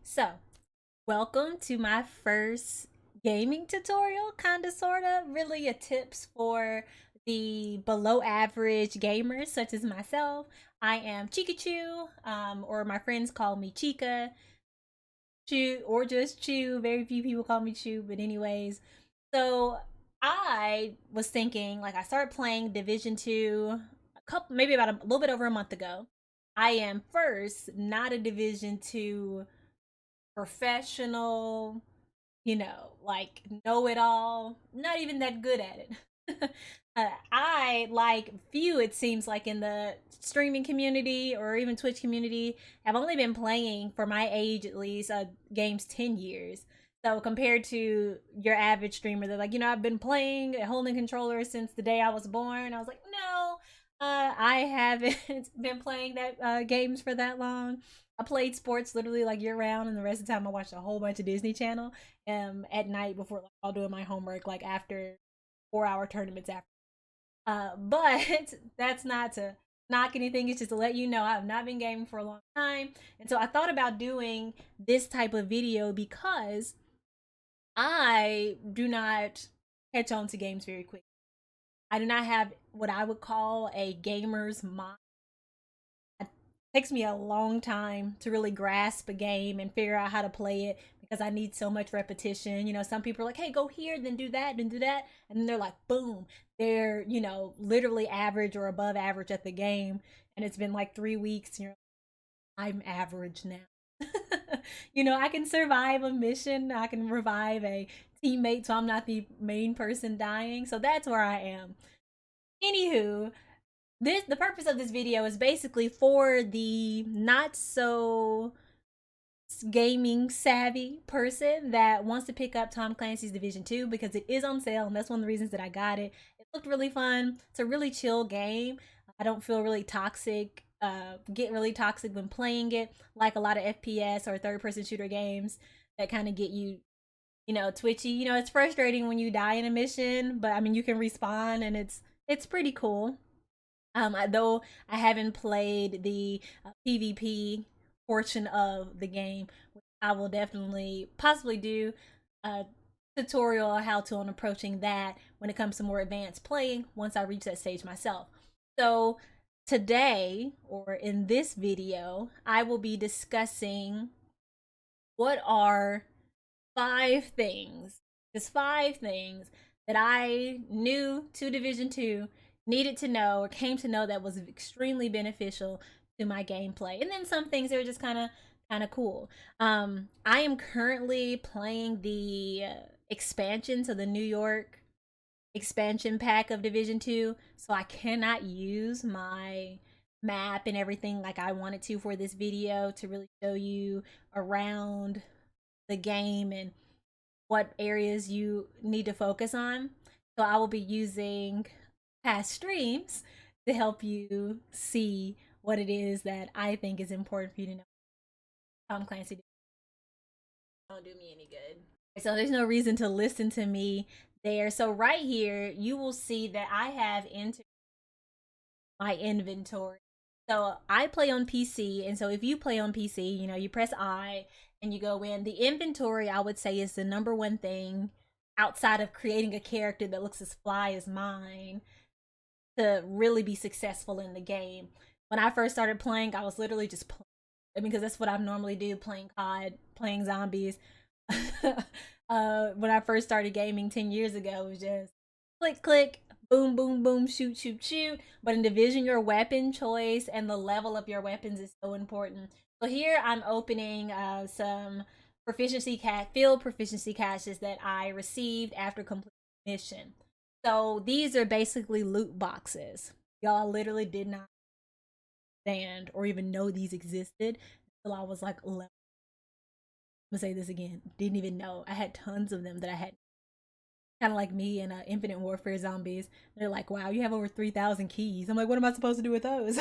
So welcome to my first gaming tutorial, kinda sorta. Really a tips for the below average gamers such as myself. I am Chicachu, or my friends call me Chica, Chew, or just Chew. Very few people call me Chew, but anyways. So I was thinking, like I started playing Division 2 maybe about a little bit over a month ago. I am first not a Division 2 professional, like know it all, not even that good at it. I, like few, it seems like in the streaming community or even Twitch community, have only been playing, for my age at least, games 10 years. So compared to your average streamer, they're like, I've been playing and holding controller since the day I was born. I was like, no, I haven't been playing that games for that long. I played sports literally like year round, and the rest of the time I watched a whole bunch of Disney Channel at night before, like, while doing my homework, like after 4 hour tournaments after. But that's not to knock anything. It's just to let you know I've not been gaming for a long time, and so I thought about doing this type of video because I do not catch on to games very quick. I do not have what I would call a gamer's mind. It takes me a long time to really grasp a game and figure out how to play it because I need so much repetition. Some people are like, hey, go here, then do that, then do that. And then they're like, boom, they're, literally average or above average at the game. And it's been like 3 weeks, and you're like, I'm average now. I can survive a mission, I can revive a teammate, so I'm not the main person dying. So that's where I am. Anywho, the purpose of this video is basically for the not so gaming savvy person that wants to pick up Tom Clancy's Division 2 because it is on sale, and that's one of the reasons that I got it. It looked really fun. It's a really chill game. I don't feel really toxic, get really toxic when playing it, like a lot of FPS or third person shooter games that kind of get you, twitchy. It's frustrating when you die in a mission, but I mean, you can respawn, and it's pretty cool. Though I haven't played the PvP portion of the game, which I will definitely possibly do a tutorial on how to on approaching that when it comes to more advanced playing once I reach that stage myself. So today, or in this video, I will be discussing what are 5 things, just 5 things that I knew to Division 2, needed to know, or came to know that was extremely beneficial to my gameplay. And then some things that are just kind of cool. I am currently playing the expansion to the New York expansion pack of Division 2, so I cannot use my map and everything like I wanted to for this video to really show you around the game and what areas you need to focus on. So I will be using past streams to help you see what it is that I think is important for you to know. Tom Clancy don't do me any good. So there's no reason to listen to me there. So right here, you will see that I have entered my inventory. So I play on PC, and so if you play on PC, you press I and you go in. The inventory, I would say, is the number one thing outside of creating a character that looks as fly as mine to really be successful in the game. When I first started playing, I was literally just playing, because that's what I normally do, playing COD, playing zombies. When I first started gaming 10 years ago, it was just click, click, boom, boom, boom, shoot, shoot, shoot. But in Division, your weapon choice and the level of your weapons is so important. So here I'm opening some field proficiency caches that I received after completing the mission. So these are basically loot boxes. Y'all literally did not understand or even know these existed until I was like 11. I'm gonna say this again. Didn't even know. I had tons of them that I had. Kind of like me in Infinite Warfare Zombies. They're like, wow, you have over 3,000 keys. I'm like, what am I supposed to do with those?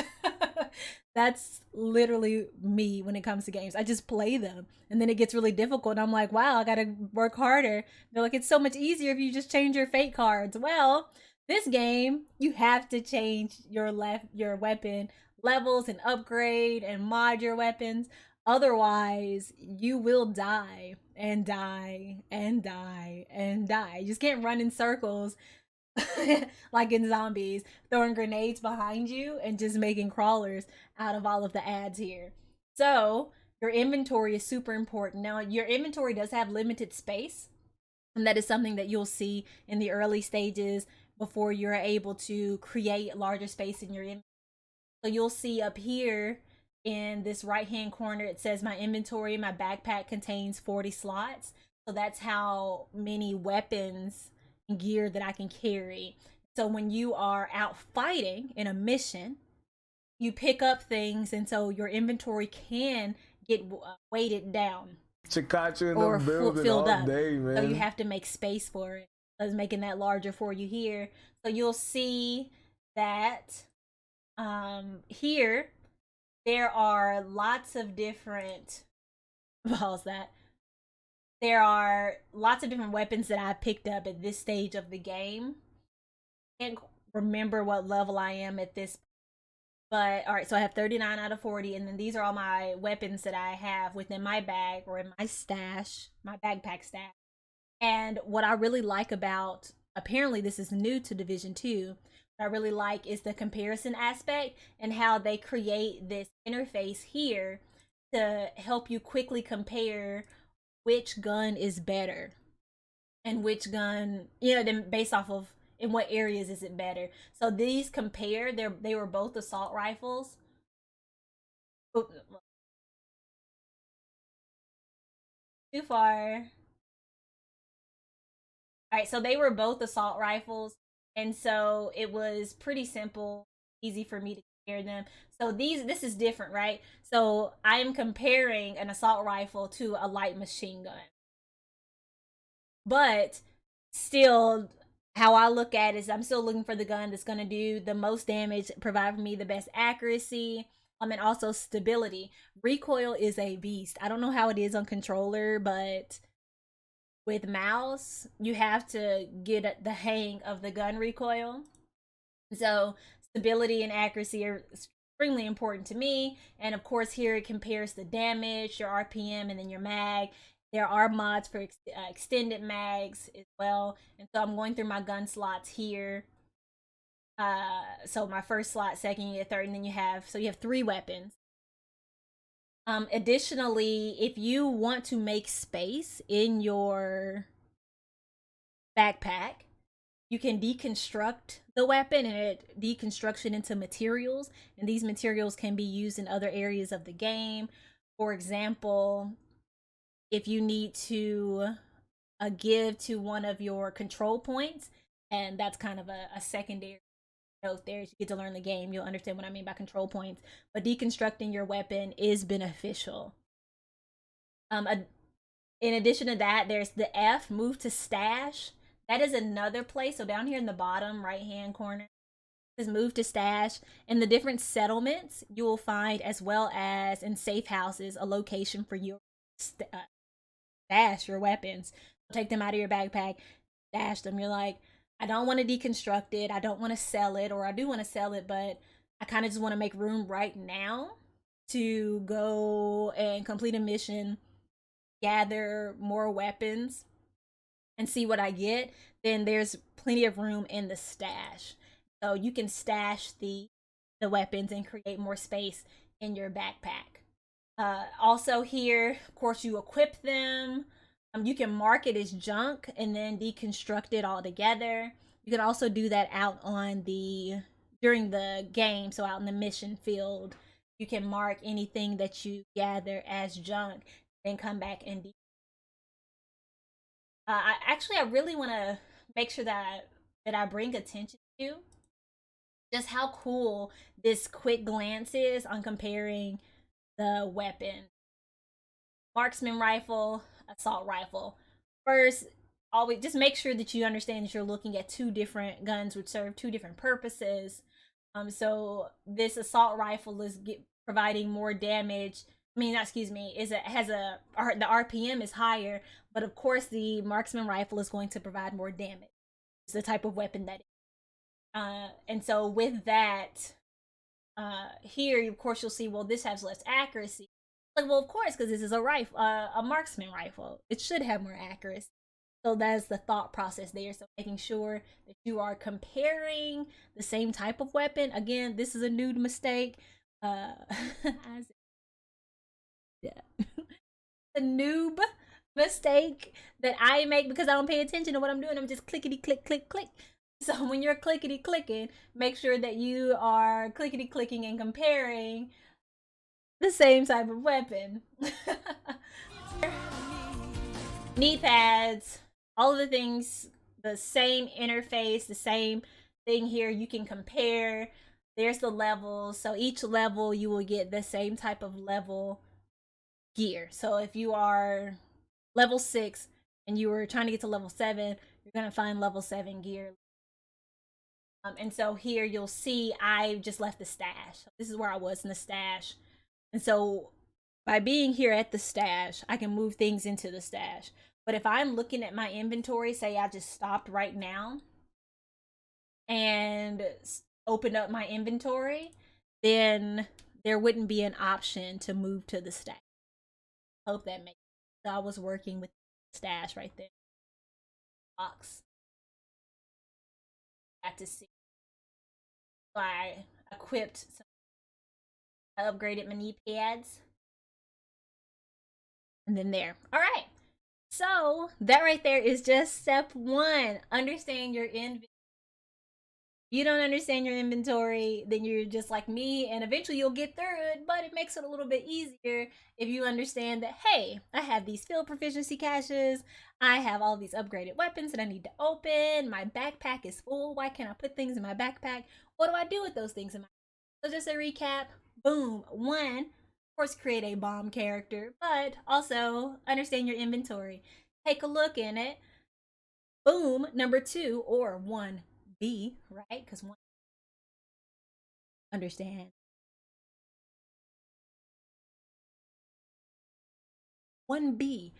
That's literally me when it comes to games. I just play them, and then it gets really difficult. And I'm like, wow, I gotta work harder. They're like, it's so much easier if you just change your fate cards. Well, this game, you have to change your weapon levels and upgrade and mod your weapons. Otherwise, you will die and die and die and die. You just can't run in circles like in zombies, throwing grenades behind you and just making crawlers out of all of the ads here. So, your inventory is super important. Now, your inventory does have limited space, and that is something that you'll see in the early stages before you're able to create larger space in your inventory. So you'll see up here in this right hand corner, it says my inventory, my backpack contains 40 slots. So that's how many weapons and gear that I can carry. So when you are out fighting in a mission, you pick up things, and so your inventory can get weighted down Chicachu in the or building filled all up. day, So you man. have to make space for it. So it's making that larger for you here. So you'll see that here there are lots of different balls that there are lots of different weapons that I picked up at this stage of the game. I can't remember what level I am at this, but all right, so I have 39 out of 40, and then these are all my weapons that I have within my bag or in my stash, my backpack stash. And what I really like about, apparently this is new to Division 2, what I really like is the comparison aspect and how they create this interface here to help you quickly compare which gun is better and which gun, then based off of in what areas is it better. So these compare, they were both assault rifles. Oop, too far. All right, so they were both assault rifles, and so it was pretty simple, easy for me to compare them. So this is different, right? So I am comparing an assault rifle to a light machine gun, but still, how I look at it is I'm still looking for the gun that's going to do the most damage, provide for me the best accuracy, and also stability. Recoil is a beast. I don't know how it is on controller, but with mouse, you have to get the hang of the gun recoil. So stability and accuracy are extremely important to me. And of course, here it compares the damage, your RPM, and then your mag. There are mods for extended mags as well. And so I'm going through my gun slots here. So my first slot, second, you get third, and then you have 3 weapons. Additionally, if you want to make space in your backpack, you can deconstruct the weapon and it deconstruction into materials, and these materials can be used in other areas of the game. For example, if you need to give to one of your control points, and that's kind of a secondary note there. As you get to learn the game, you'll understand what I mean by control points. But deconstructing your weapon is beneficial. In addition to that, there's the F, move to stash. That is another place. So down here in the bottom right hand corner is move to stash. In the different settlements, you will find, as well as in safe houses, a location for your stash your weapons. Take them out of your backpack, stash them. You're like, I don't want to deconstruct it. I don't want to sell it, or I do want to sell it, but I kind of just want to make room right now to go and complete a mission, gather more weapons, and see what I get. Then there's plenty of room in the stash. So you can stash the weapons and create more space in your backpack. Also here, of course, you equip them. You can mark it as junk and then deconstruct it all together. You can also do that out on during the game, so out in the mission field. You can mark anything that you gather as junk, then come back and I really want to make sure that I bring attention to just how cool this quick glance is on comparing the weapon. Marksman rifle, assault rifle. First, always just make sure that you understand that you're looking at 2 different guns which serve 2 different purposes. So this assault rifle is providing more damage. I mean, excuse me, the RPM is higher, but of course the marksman rifle is going to provide more damage. It's the type of weapon that and so with that, here of course you'll see, well, this has less accuracy. Like, well, of course, because this is a rifle, a marksman rifle. It should have more accuracy. So that's the thought process there. So making sure that you are comparing the same type of weapon. Again, this is a new mistake. Yeah. A noob mistake that I make because I don't pay attention to what I'm doing. I'm just clickety click click click. So when you're clickety clicking, make sure that you are clickety clicking and comparing the same type of weapon. Knee pads, all of the things, the same interface, the same thing here. You can compare. There's the levels. So each level you will get the same type of level gear. So if you are level 6 and you were trying to get to level 7, you're going to find level 7 gear. And so here you'll see I just left the stash. This is where I was in the stash. And so by being here at the stash, I can move things into the stash. But if I'm looking at my inventory, say I just stopped right now and opened up my inventory, then there wouldn't be an option to move to the stash. Hope that makes sense. So I was working with the stash right there. Box. Got to see. So I equipped some, I upgraded my knee pads. And then there. All right. So that right there is just step 1. Understand your inventory. You don't understand your inventory, then you're just like me, and eventually you'll get through it, but it makes it a little bit easier if you understand that, hey, I have these field proficiency caches, I have all these upgraded weapons that I need to open, my backpack is full, why can't I put things in my backpack? What do I do with those things in my backpack? So just a recap, boom, 1, of course create a bomb character, but also understand your inventory. Take a look in it. Boom, number 2, or 1B, right? Because 1, understand. 1B,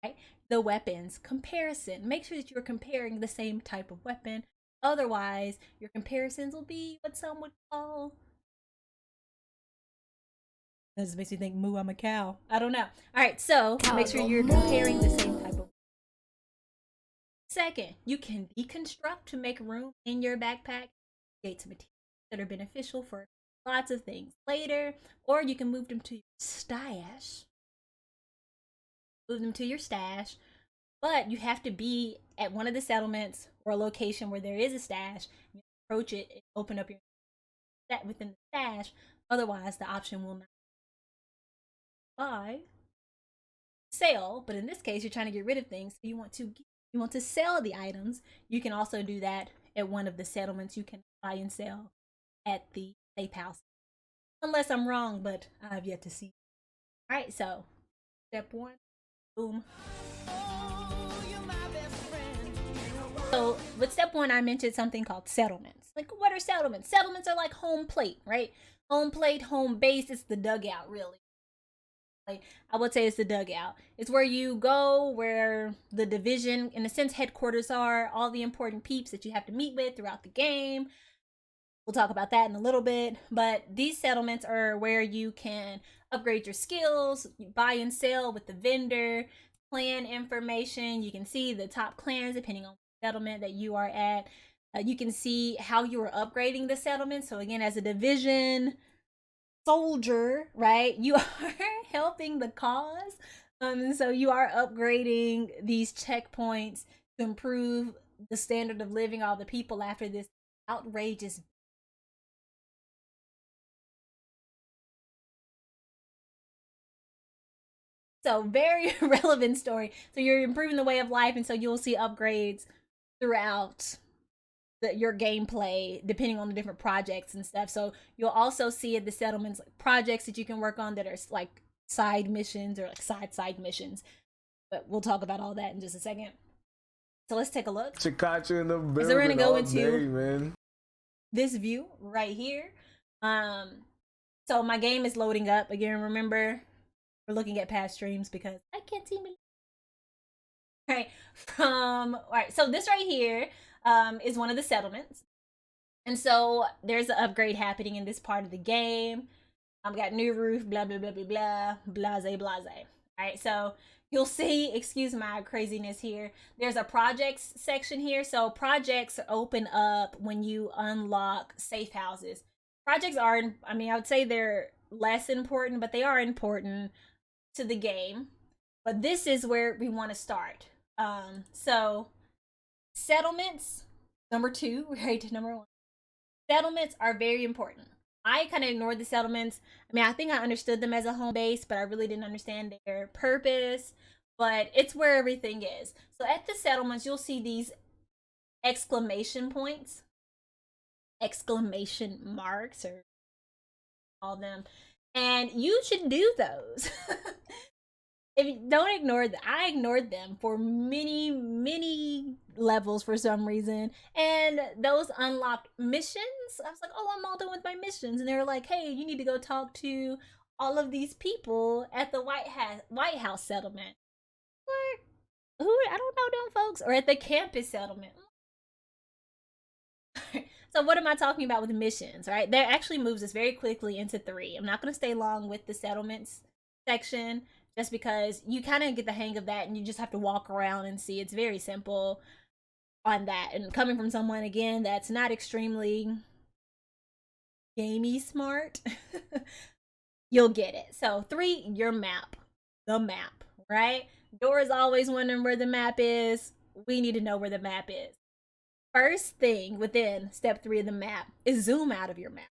right? The weapons comparison. Make sure that you're comparing the same type of weapon. Otherwise, your comparisons will be what some would call. This makes me think, moo, I'm a cow. I don't know. All right, so make sure you're comparing the same type of. Second, you can deconstruct to make room in your backpack, create some materials that are beneficial for lots of things later, or you can move them to your stash. Move them to your stash, but you have to be at one of the settlements or a location where there is a stash. You approach it, and open up your that within the stash. Otherwise, the option will not buy, sell. But in this case, you're trying to get rid of things, so you want to sell the items. You can also do that at one of the settlements. You can buy and sell at the safe house, unless I'm wrong, but I've yet to see. All right, so step 1, boom. So with step 1, I mentioned something called settlements. Like, what are settlements? Settlements are like home plate, right? Home plate, home base, it's the dugout, really. Like, I would say it's the dugout. It's where you go, where the division, in a sense, headquarters are, all the important peeps that you have to meet with throughout the game. We'll talk about that in a little bit. But these settlements are where you can upgrade your skills, buy and sell with the vendor, clan information. You can see the top clans depending on the settlement that you are at. You can see how you are upgrading the settlement. So again, as a division soldier, right, you are helping the cause. So you are upgrading these checkpoints to improve the standard of living of the people after this outrageous. So very relevant story. So you're improving the way of life, and so you'll see upgrades throughout your gameplay depending on the different projects and stuff. So you'll also see at the settlements like projects that you can work on that are like side missions or like side missions. But we'll talk about all that in just a second. So let's take a look. Chicachu in the building. So we're gonna go into day, man. This view right here. So my game is loading up again. Remember, we're looking at past streams because I can't see me. All right, all right. So this right here is one of the settlements, and so there's an upgrade happening in this part of the game. I've got new roof, blah, blah, blah, blah, blah, blase, blase. All right, so you'll see, excuse my craziness here, there's a projects section here. So projects open up when you unlock safe houses. Projects are, I mean, I would say they're less important, but they are important to the game. But this is where we want to start. So settlements, number two, right? Number one. Settlements are very important. I kind of ignored the settlements. I mean, I think I understood them as a home base, but I really didn't understand their purpose. But it's where everything is. So at the settlements, you'll see these exclamation points, exclamation marks, or all them. And you should do those. If you don't ignore them, I ignored them for many levels for some reason, and those unlocked missions. I was like, oh, I'm all done with my missions, and they were like, hey, you need to go talk to all of these people at the White House settlement. Like, who? I don't know them folks. Or at the campus settlement. So what am I talking about with missions, right? That actually moves us very quickly into 3. I'm not going to stay long with the settlements section, just because you kind of get the hang of that and you just have to walk around and see. It's very simple on that. And coming from someone, again, that's not extremely gamey smart, you'll get it. So 3, your map. The map, right? Dora's always wondering where the map is. We need to know where the map is. First thing within step 3 of the map is zoom out of your map.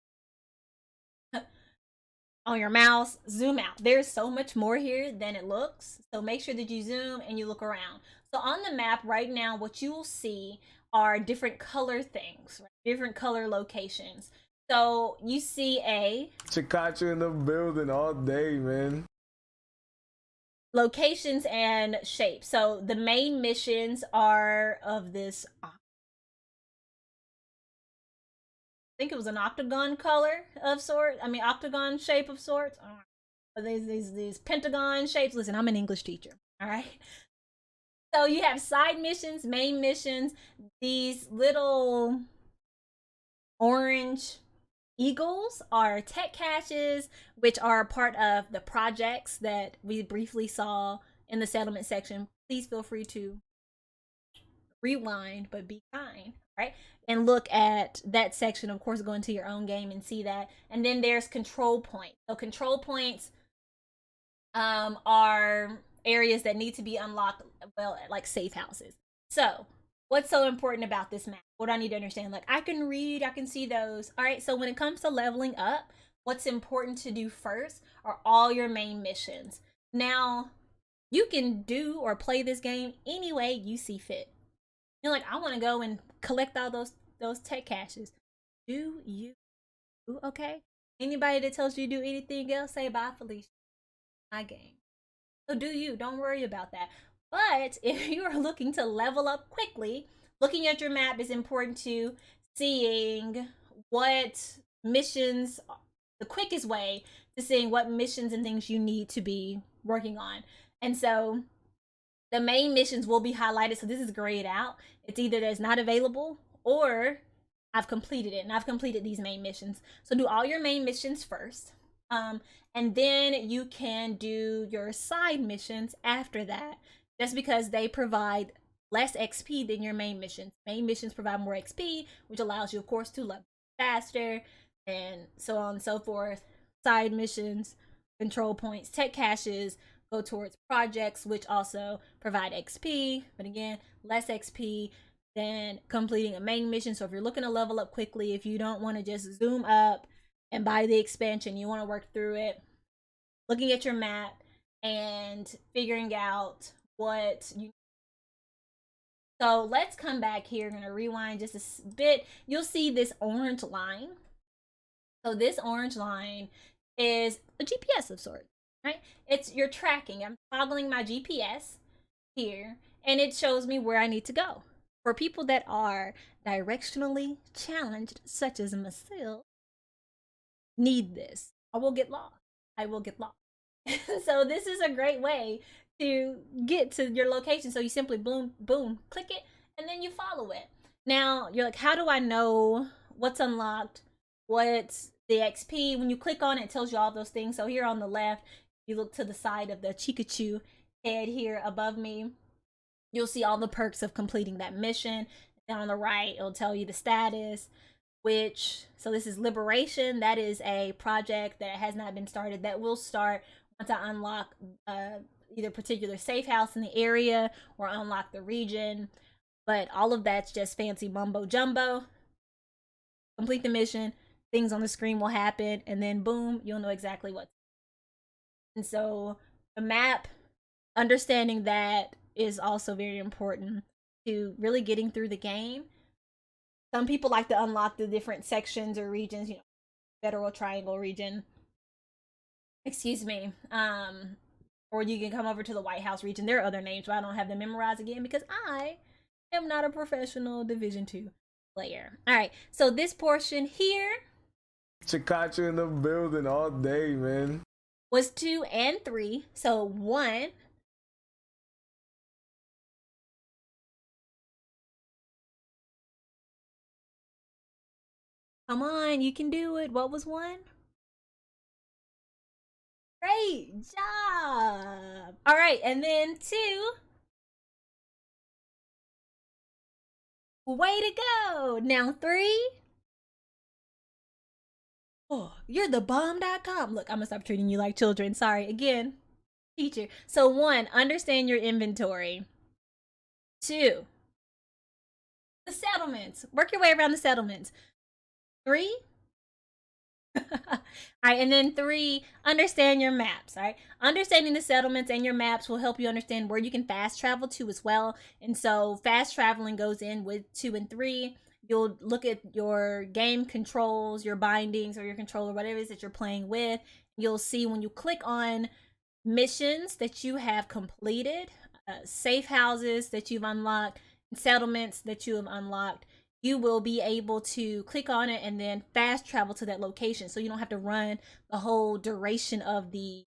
On your mouse, zoom out. There's so much more here than it looks. So make sure that you zoom and you look around. So on the map right now, what you will see are different color things, right? Different color locations. So you see a Chicachu in the building all day, man. Locations and shapes. So the main missions are of this, I think it was an octagon color of sort. I mean, octagon shape of sorts. These pentagon shapes. Listen, I'm an English teacher. All right. So you have side missions, main missions, these little orange eagles are tech caches, which are part of the projects that we briefly saw in the settlement section. Please feel free to rewind, but be kind, right? And look at that section. Of course, go into your own game and see that. And then there's control points. So control points are areas that need to be unlocked, well, like safe houses. So what's so important about this map? What do I need to understand? Like, I can read, I can see those. All right, so when it comes to leveling up, what's important to do first are all your main missions. Now, you can do or play this game any way you see fit. You're like, I want to go and collect all those tech caches. Do you? Okay. Anybody that tells you to do anything else, say bye, Felicia. My game. So do you? Don't worry about that. But if you are looking to level up quickly, looking at your map is important to seeing what missions, the quickest way to seeing what missions and things you need to be working on. And so the main missions will be highlighted. So this is grayed out. It's either that's not available or I've completed it and I've completed these main missions. So do all your main missions first. And then you can do your side missions after that, just because they provide less XP than your main missions. Main missions provide more XP, which allows you, of course, to level faster and so on and so forth. Side missions, control points, tech caches go towards projects, which also provide XP, but again, less XP than completing a main mission. So if you're looking to level up quickly, if you don't want to just zoom up and buy the expansion, you want to work through it, looking at your map and figuring out what you. So let's come back here. I'm going to rewind just a bit. You'll see this orange line. So this orange line is a GPS of sorts, right? It's your tracking. I'm toggling my GPS here and it shows me where I need to go. For people that are directionally challenged, such as myself, need this. I will get lost. I will get lost. So this is a great way to get to your location. So you simply boom, boom, click it, and then you follow it. Now you're like, how do I know what's unlocked, what's the XP. When you click on it, it tells you all those things. So here on the left, you look to the side of the Chicachu head here above me, you'll see all the perks of completing that mission. Down on the right, it'll tell you the status, so this is Liberation. That is a project that has not been started, that will start once I unlock either particular safe house in the area or unlock the region. But all of that's just fancy mumbo jumbo. Complete the mission, things on the screen will happen, and then boom, you'll know exactly what. And so the map, understanding that is also very important to really getting through the game. Some people like to unlock the different sections or regions, Federal Triangle region. Excuse me. Or you can come over to the White House region. There are other names, but I don't have them memorized again because I am not a professional Division 2 player. All right, so this portion here, Chicachu in the building all day, man. Was 2 and 3. So 1. Come on, you can do it. What was 1? Great job. All right, and then 2. Way to go. Now 3. Oh, you're the bomb.com. Look, I'm gonna stop treating you like children. Sorry, again, teacher. So 1, understand your inventory. 2, the settlements. Work your way around the settlements. 3. All right, and then 3, understand your maps. All right, understanding the settlements and your maps will help you understand where you can fast travel to as well. And so fast traveling goes in with 2 and 3. You'll look at your game controls, your bindings, or your controller, whatever it is that you're playing with. You'll see when you click on missions that you have completed, safe houses that you've unlocked, settlements that you have unlocked, you will be able to click on it and then fast travel to that location. So you don't have to run the whole duration of the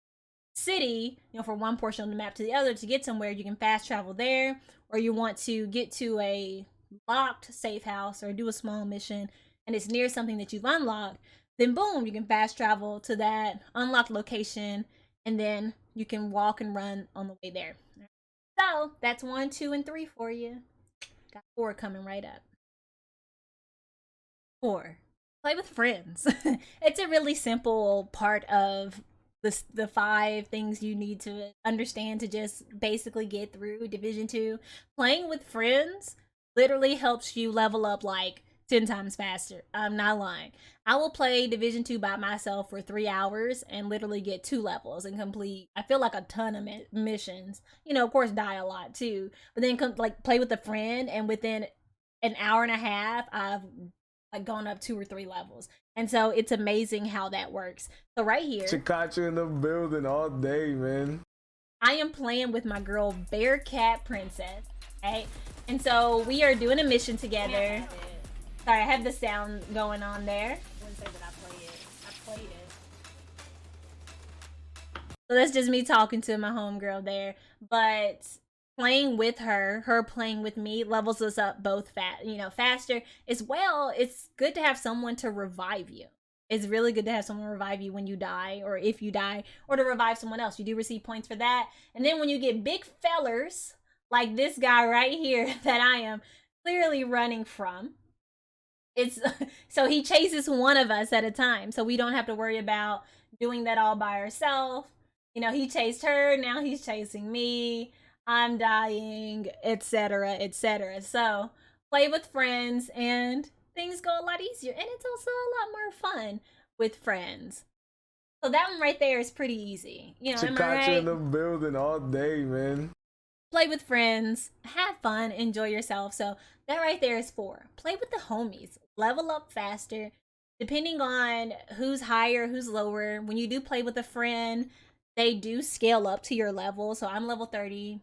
city, from one portion of the map to the other to get somewhere. You can fast travel there, or you want to get to a locked safe house or do a small mission and it's near something that you've unlocked, then boom, you can fast travel to that unlocked location and then you can walk and run on the way there. So that's 1, 2, and 3 for you. Got 4 coming right up. 4, play with friends. It's a really simple part of the 5 things you need to understand to just basically get through Division 2. Playing with friends literally helps you level up like 10 times faster. I'm not lying. I will play Division 2 by myself for 3 hours and literally get 2 levels and complete, I feel like, a ton of missions. Of course, die a lot too. But then play with a friend, and within an hour and a half, I've gone up 2 or 3 levels. And so it's amazing how that works. So right here, Chicachu in the building all day, man. I am playing with my girl Bear Cat Princess. Right? And so we are doing a mission together. Sorry, I have the sound going on there. I wouldn't say that I play it. I played it. So that's just me talking to my homegirl there. But playing with her playing with me levels us up both faster. As well, it's good to have someone to revive you. It's really good to have someone revive you when you die, or if you die, or to revive someone else. You do receive points for that. And then when you get big fellers, like this guy right here that I am clearly running from, so he chases one of us at a time, so we don't have to worry about doing that all by ourselves. He chased her, now he's chasing me, I'm dying, etc., etc. So play with friends and things go a lot easier, and it's also a lot more fun with friends. So that one right there is pretty easy. Am I right? In the building all day, man. Play with friends, have fun, enjoy yourself. So that right there is 4. Play with the homies, level up faster, depending on who's higher, who's lower. When you do play with a friend, they do scale up to your level. So I'm level 30.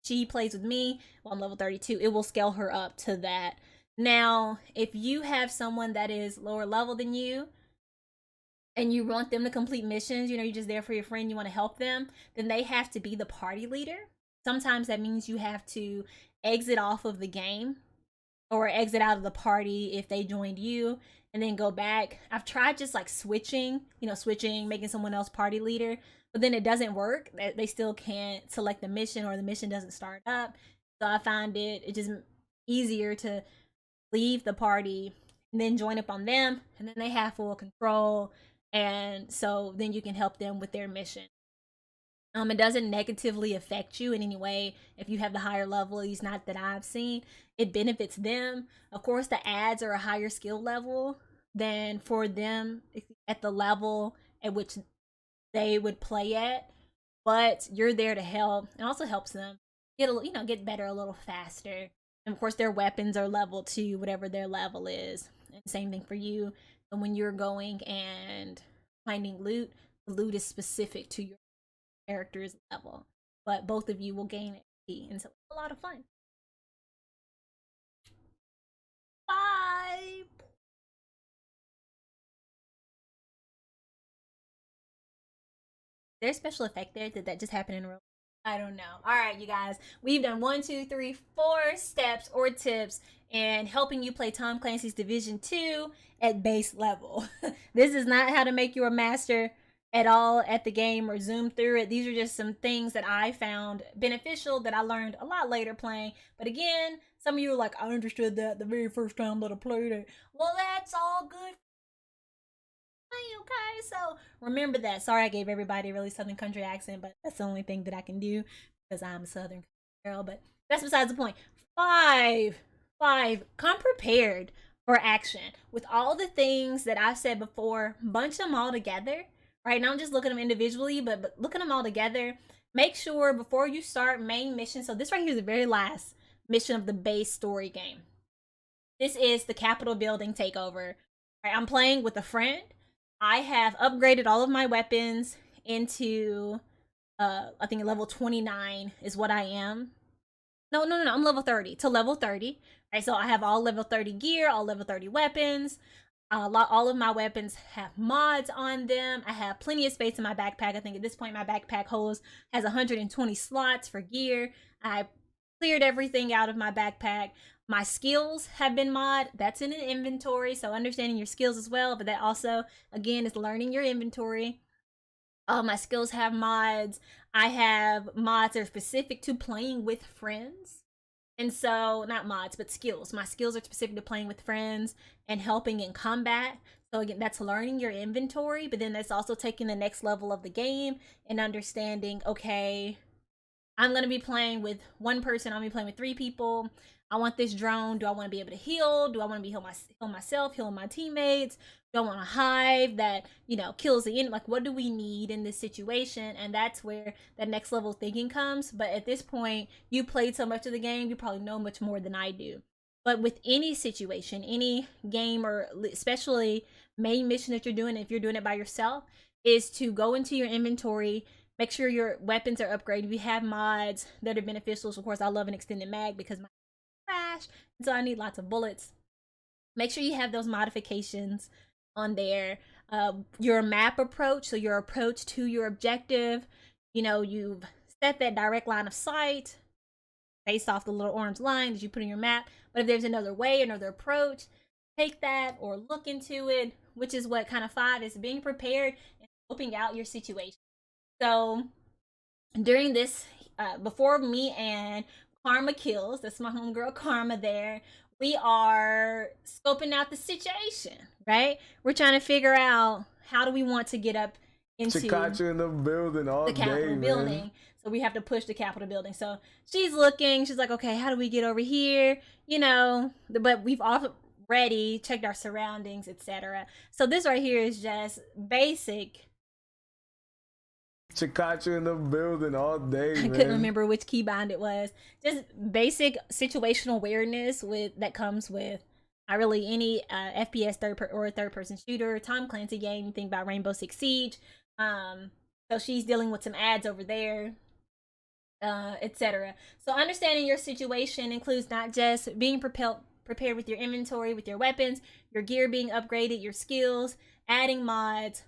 She plays with me. Well, I'm level 32. It will scale her up to that. Now, if you have someone that is lower level than you, and you want them to complete missions, you're just there for your friend, you want to help them, then they have to be the party leader. Sometimes that means you have to exit off of the game or exit out of the party if they joined you and then go back. I've tried just like switching, switching, making someone else party leader, but then it doesn't work. They still can't select the mission or the mission doesn't start up. So I find it just easier to leave the party and then join up on them, and then they have full control. And so then you can help them with their mission. It doesn't negatively affect you in any way if you have the higher level, at least not that I've seen. It benefits them. Of course, the ads are a higher skill level than for them at the level at which they would play at, but you're there to help. It also helps them get better a little faster. And of course, their weapons are level 2, whatever their level is. And same thing for you. And when you're going and finding loot, the loot is specific to your character's level, but both of you will gain XP, and so it's a lot of fun. 5. There's special effect there. Did that just happen in real? I don't know. All right, you guys, we've done 1, 2, 3, 4 steps or tips in helping you play Tom Clancy's Division 2 at base level. This is not how to make you a master at all at the game or zoom through it. These are just some things that I found beneficial that I learned a lot later playing. But again, some of you are like, I understood that the very first time that I played it. Well, that's all good. Okay, so remember that. Sorry I gave everybody a really Southern country accent, but that's the only thing that I can do because I'm a Southern girl. But that's besides the point. 5. Come prepared for action. With all the things that I've said before, bunch them all together. Right now, I'm just looking at them individually, but look at them all together. Make sure before you start main mission. So this right here is the very last mission of the base story game. This is the Capitol building takeover. Right, I'm playing with a friend. I have upgraded all of my weapons into, I think level 29 is what I am. No, I'm level 30 to level 30. Right, so I have all level 30 gear, all level 30 weapons. All of my weapons have mods on them. I have plenty of space in my backpack. I think at this point my backpack has 120 slots for gear. I cleared everything out of my backpack. My skills have been mod. That's in an inventory, so understanding your skills as well, but that also, again, is learning your inventory. My skills have mods. I have mods that are specific to playing with friends. And so, not mods, but skills. My skills are specific to playing with friends and helping in combat. So again, that's learning your inventory, but then that's also taking the next level of the game and understanding, okay, I'm going to be playing with one person. I'm going to be playing with 3 people. I want this drone. Do I want to be able to heal? Do I want to be heal myself, healing my teammates? Do I want a hive that, kills the enemy? Like, what do we need in this situation? And that's where that next level thinking comes. But at this point, you played so much of the game, you probably know much more than I do. But with any situation, any game, or especially main mission that you're doing, if you're doing it by yourself, is to go into your inventory, make sure your weapons are upgraded. We have mods that are beneficial. So of course, I love an extended mag because my crash, and so I need lots of bullets. Make sure you have those modifications on there. Your map approach, so your approach to your objective, you've set that direct line of sight based off the little orange line that you put in your map. But if there's another way, another approach, take that or look into it, which is what kind of 5 is, being prepared and scoping out your situation. So during this, before me and Karma kills, that's my homegirl Karma there, we are scoping out the situation, right? We're trying to figure out how do we want to get up into Chicachu in the building all the Capitol building. Man. So we have to push the Capitol building. So she's looking, she's like, okay, how do we get over here? But we've already checked our surroundings, etc. So this right here is just basic. Chicachu in the building all day, man. I couldn't remember which keybind it was. Just basic situational awareness that comes with not really any FPS third person shooter, Tom Clancy game. You think about Rainbow Six Siege. So she's dealing with some ads over there, etc. So understanding your situation includes not just being prepared with your inventory, with your weapons, your gear being upgraded, your skills, adding mods,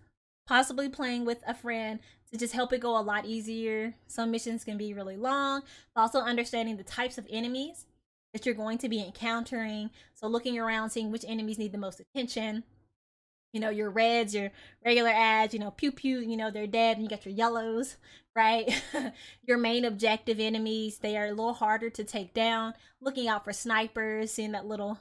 possibly playing with a friend to just help it go a lot easier. Some missions can be really long, but also understanding the types of enemies that you're going to be encountering. So looking around, seeing which enemies need the most attention. You know, your reds, your regular ads, you know, pew pew, you know, they're dead, and you got your yellows, right? Your main objective enemies, they are a little harder to take down. Looking out for snipers, seeing that little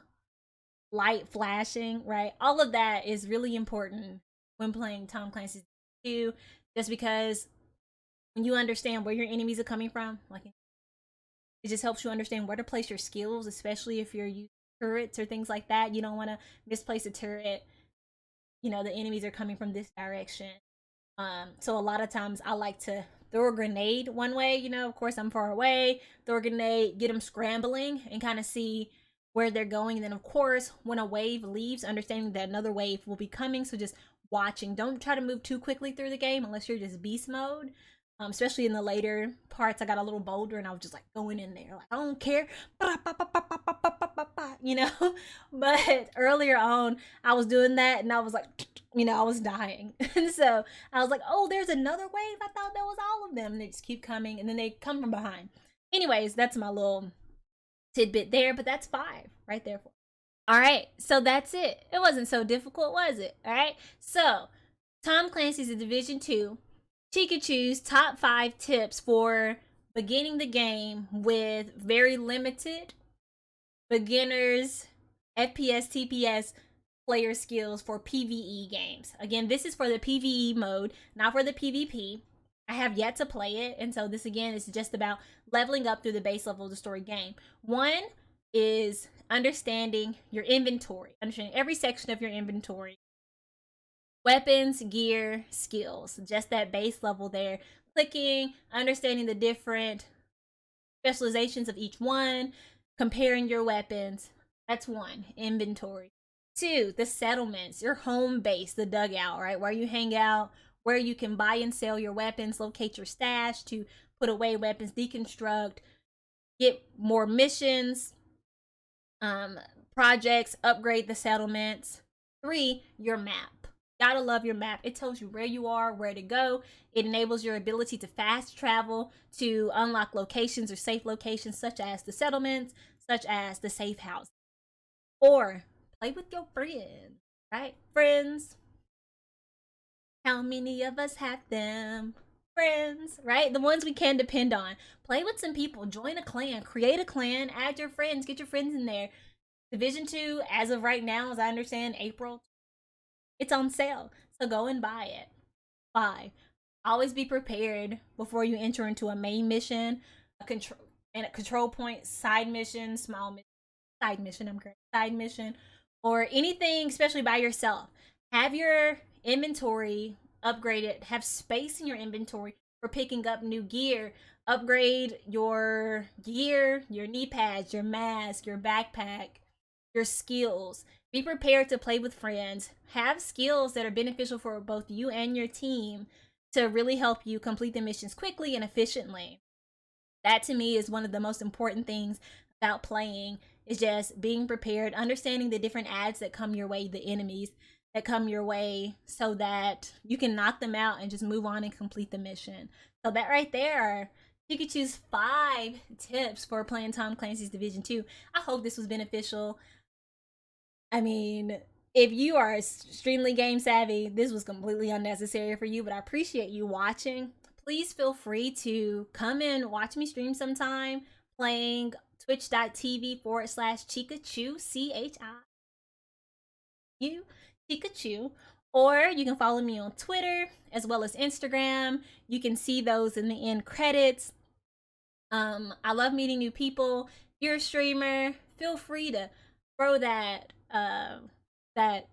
light flashing, right? All of that is really important when playing Tom Clancy's 2, just because when you understand where your enemies are coming from, like it just helps you understand where to place your skills, especially if you're using turrets or things like that. You don't want to misplace a turret. You know, the enemies are coming from this direction. So a lot of times I like to throw a grenade one way, you know, of course I'm far away, throw a grenade, get them scrambling and kind of see where they're going. And then of course, when a wave leaves, understanding that another wave will be coming. So just watching, don't try to move too quickly through the game unless you're just beast mode. Especially in the later parts, I got a little bolder and I was just like going in there, like I don't care, you know. But earlier on, I was doing that and I was like, you know, I was dying, and so I was like, oh, there's another wave. I thought that was all of them, and they just keep coming, and then they come from behind. Anyways, that's my little tidbit there, but that's 5 right there. All right, so that's it. It wasn't so difficult, was it? All right, so Tom Clancy's Division 2. Chicachu's top 5 tips for beginning the game with very limited beginners FPS TPS player skills for PvE games. Again, this is for the PvE mode, not for the PvP. I have yet to play it, and so this again is just about leveling up through the base level of the story game. 1 is understanding your inventory, understanding every section of your inventory. Weapons, gear, skills, just that base level there. Clicking, understanding the different specializations of each one, comparing your weapons. That's 1, inventory. 2, the settlements, your home base, the dugout, right? Where you hang out, where you can buy and sell your weapons, locate your stash to put away weapons, deconstruct, get more missions, projects, upgrade the settlements. 3, your map. Gotta love your map. It tells you where you are, where to go. It enables your ability to fast travel to unlock locations or safe locations such as the settlements, such as the safe house. Or play with your friends, right? Friends. How many of us have them? Friends, right? The ones we can depend on. Play with some people. Join a clan. Create a clan. Add your friends. Get your friends in there. Division 2, as of right now, as I understand, April, it's on sale, so go and buy it. 5, always be prepared before you enter into a main mission, a control point, side mission, small mission, side mission, I'm correct, side mission, or anything, especially by yourself. Have your inventory upgraded, have space in your inventory for picking up new gear. Upgrade your gear, your knee pads, your mask, your backpack, your skills. Be prepared to play with friends. Have skills that are beneficial for both you and your team to really help you complete the missions quickly and efficiently. That to me is one of the most important things about playing, is just being prepared, understanding the different ads that come your way, the enemies that come your way, so that you can knock them out and just move on and complete the mission. So that right there, you could choose 5 tips for playing Tom Clancy's Division 2. I hope this was beneficial. I mean, if you are extremely game savvy, this was completely unnecessary for you, but I appreciate you watching. Please feel free to come and watch me stream sometime, playing twitch.tv/Chicachu, Chicachu, or you can follow me on Twitter as well as Instagram. You can see those in the end credits. I love meeting new people. If you're a streamer, feel free to throw that that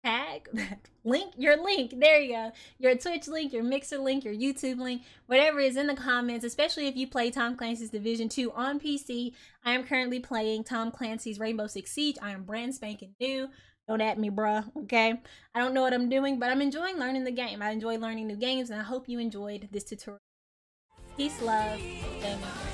tag, that link, your link, there you go, your Twitch link, your Mixer link, your YouTube link, whatever is in the comments, especially if you play Tom Clancy's Division 2 on PC. I am currently playing Tom Clancy's Rainbow Six Siege. I am brand spanking new. Don't at me, bruh, okay? I don't know what I'm doing, but I'm enjoying learning the game. I enjoy learning new games, and I hope you enjoyed this tutorial. Peace, love, gaming.